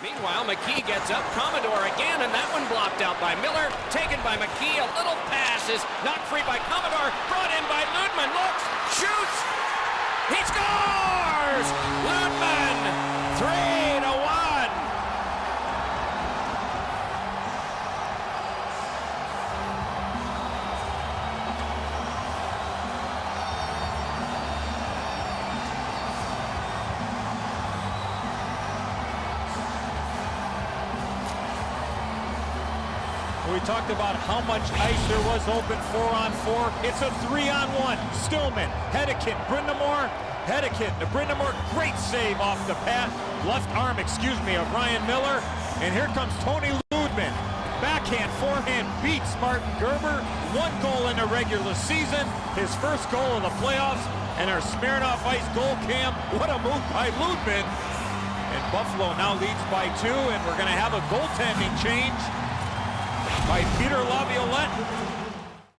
Meanwhile, McKee gets up, Commodore again, and that one blocked out by Miller. Taken by McKee, a little pass is knocked free by Commodore, brought in by Lydman, looks, shoots, he scores! Lydman, 3-1. We talked about how much ice there was open 4-on-4. It's a 3-on-1. Stillman, Hedican, Brindamore, Hedican to Brindamore. Great save off the left arm, of Ryan Miller. And here comes Toni Lydman. Backhand, forehand beats Martin Gerber. 1 goal in the regular season. His first goal of the playoffs. And our Smirnoff Ice goal cam. What a move by Lydman. And Buffalo now leads by 2. And we're going to have a goaltending change by Peter Laviolette.